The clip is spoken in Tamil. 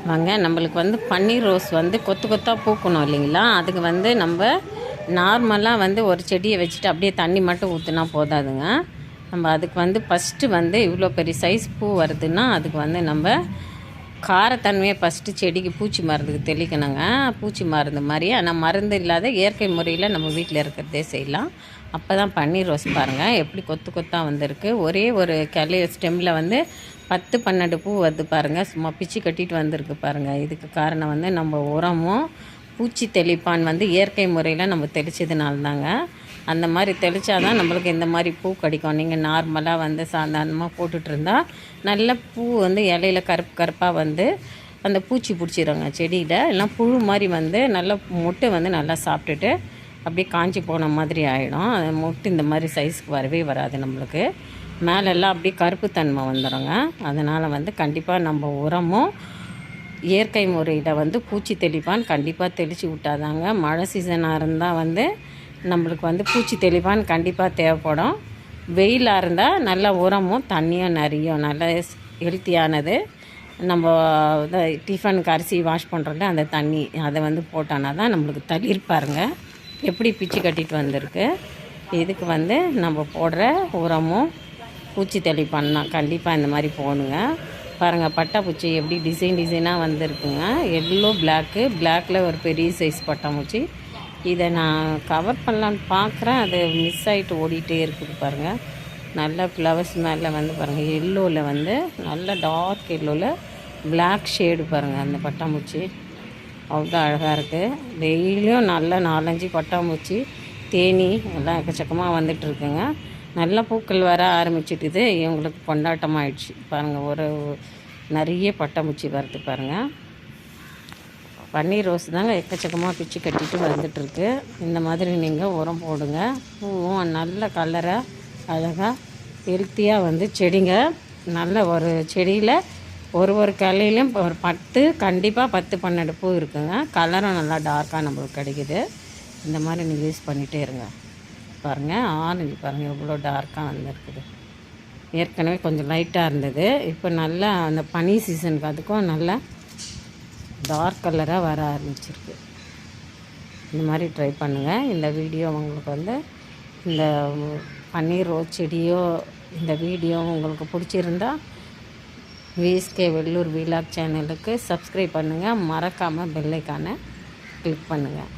வாங்க நம்மளுக்கு வந்து பன்னீர் ரோஸ் வந்து கொத்து கொத்தாக பூக்கணும் இல்லைங்களா. அதுக்கு வந்து நம்ம நார்மலாக வந்து ஒரு செடியை வச்சுட்டு அப்படியே தண்ணி மட்டும் ஊற்றினா போதாதுங்க. நம்ம அதுக்கு வந்து ஃபஸ்ட்டு வந்து இவ்வளோ பெரிய சைஸ் பூ வருதுன்னா அதுக்கு வந்து நம்ம காரத்தன்மையை ஃபஸ்ட்டு செடிக்கு பூச்சி மருந்துக்கு தெளிக்கணுங்க. பூச்சி மருந்து மாதிரி, ஆனால் மருந்து இல்லாத இயற்கை முறையில் நம்ம வீட்டில் இருக்கிறதே செய்யலாம். அப்போ தான் பன்னீர் ரோஸ் பாருங்கள் எப்படி கொத்து கொத்தாக வந்திருக்கு. ஒரே ஒரு ஸ்டெம்மில் வந்து 10-12 பூ வருது பாருங்கள். சும்மா பிச்சு கட்டிட்டு வந்திருக்கு பாருங்கள். இதுக்கு காரணம் வந்து நம்ம உரமும் பூச்சி தெளிப்பான் வந்து இயற்கை முறையில் நம்ம தெளித்ததுனால தாங்க. அந்த மாதிரி தெளித்தா தான் நம்மளுக்கு இந்த மாதிரி பூ கிடைக்கும். நீங்கள் நார்மலாக வந்து சாதாரணமாக போட்டுட்டு இருந்தால் நல்ல பூ வந்து இலையில கருப்பு கருப்பாக வந்து அந்த பூச்சி பிடிச்சிடுங்க செடியில். இல்லைனா புழு மாதிரி வந்து நல்லா மொட்டு வந்து நல்லா சாப்பிட்டுட்டு அப்படியே காஞ்சி போன மாதிரி ஆகிடும். அது மொட்டு இந்த மாதிரி சைஸ்க்கு வரவே வராது. நம்மளுக்கு மேலெல்லாம் அப்படியே கருப்புத்தன்மை வந்துடுங்க. அதனால் வந்து கண்டிப்பாக நம்ம உரமும் இயற்கை முறையில் வந்து பூச்சி தெளிப்பான் கண்டிப்பாக தெளித்து விட்டாதாங்க. மழை சீசனாக இருந்தால் வந்து நம்மளுக்கு வந்து பூச்சி தெளிப்பான் கண்டிப்பாக தேவைப்படும். வெயிலாக இருந்தால் நல்ல உரமும் தண்ணியும் நிறைய நல்ல ஹெல்த்தியானது. நம்ம டிஃபனுக்கு அரிசி வாஷ் பண்ணுறோம்ல அந்த தண்ணி அதை வந்து போட்டோன்னா தான் நம்மளுக்கு தளிர் பாருங்கள் எப்படி பிச்சு கட்டிட்டு வந்திருக்கு. இதுக்கு வந்து நம்ம போடுற உரமும் பூச்சி தெளிப்பான்னா கண்டிப்பாக இந்த மாதிரி போகணுங்க. பாருங்கள் பட்டாம்பூச்சி எப்படி டிசைனாக வந்திருக்குங்க. எல்லோ பிளாக்கில் ஒரு பெரிய சைஸ் பட்டாம்பூச்சி. இதை நான் கவர் பண்ணலான்னு பார்க்குறேன், அது மிஸ் ஆகிட்டு ஓடிட்டே இருக்குது பாருங்கள். நல்ல ஃப்ளவர்ஸ் மேலே வந்து பாருங்கள் எல்லோவில் வந்து நல்ல டார்க் எல்லோவில் பிளாக் ஷேடு பாருங்கள். அந்த பட்டாம்பூச்சி அவ்வளோ அழகாக இருக்குது. டெய்லியும் நல்ல 4-5 பட்டாம்பூச்சி தேனி எல்லாம் எக்கச்சக்கமாக வந்துட்டுருக்குங்க. நல்ல பூக்கள் வர ஆரம்பிச்சிட்டுது. இவங்களுக்கு கொண்டாட்டமாகிடுச்சு பாருங்கள். நிறைய பட்டாம்பூச்சி வருது பாருங்கள். பன்னீர் ரோஸ் தாங்க எக்கச்சக்கமாக பிச்சு கட்டிட்டு வந்துட்டுருக்கு. இந்த மாதிரி நீங்கள் உரம் போடுங்க. பூவும் நல்ல கலராக அழகாக ஹெல்த்தியாக வந்து செடிங்க நல்ல ஒரு செடியில் ஒரு கிளையிலையும் ஒரு 10 கண்டிப்பாக 10-12 பூ இருக்குங்க. கலரும் நல்லா டார்க்காக நம்மளுக்கு கிடைக்குது. இந்த மாதிரி நீங்கள் யூஸ் பண்ணிகிட்டே இருங்க. பாருங்கள் ஆரஞ்சு பாருங்கள் எவ்வளோ டார்க்காக வந்துருக்குது. ஏற்கனவே கொஞ்சம் லைட்டாக இருந்தது, இப்போ நல்லா அந்த பனி சீசனுக்கு அதுக்கும் நல்லா டார்க் கலராக வர ஆரம்பிச்சிருக்கு. இந்த மாதிரி ட்ரை பண்ணுங்கள். இந்த வீடியோ உங்களுக்கு வந்து இந்த பன்னீர் ரோஸ் செடியோ இந்த வீடியோ உங்களுக்கு பிடிச்சிருந்தா விஎஸ்கே வெள்ளூர் விலாக் சேனலுக்கு சப்ஸ்கிரைப் பண்ணுங்கள். மறக்காமல் பெல் ஐகானை கிளிக் பண்ணுங்கள்.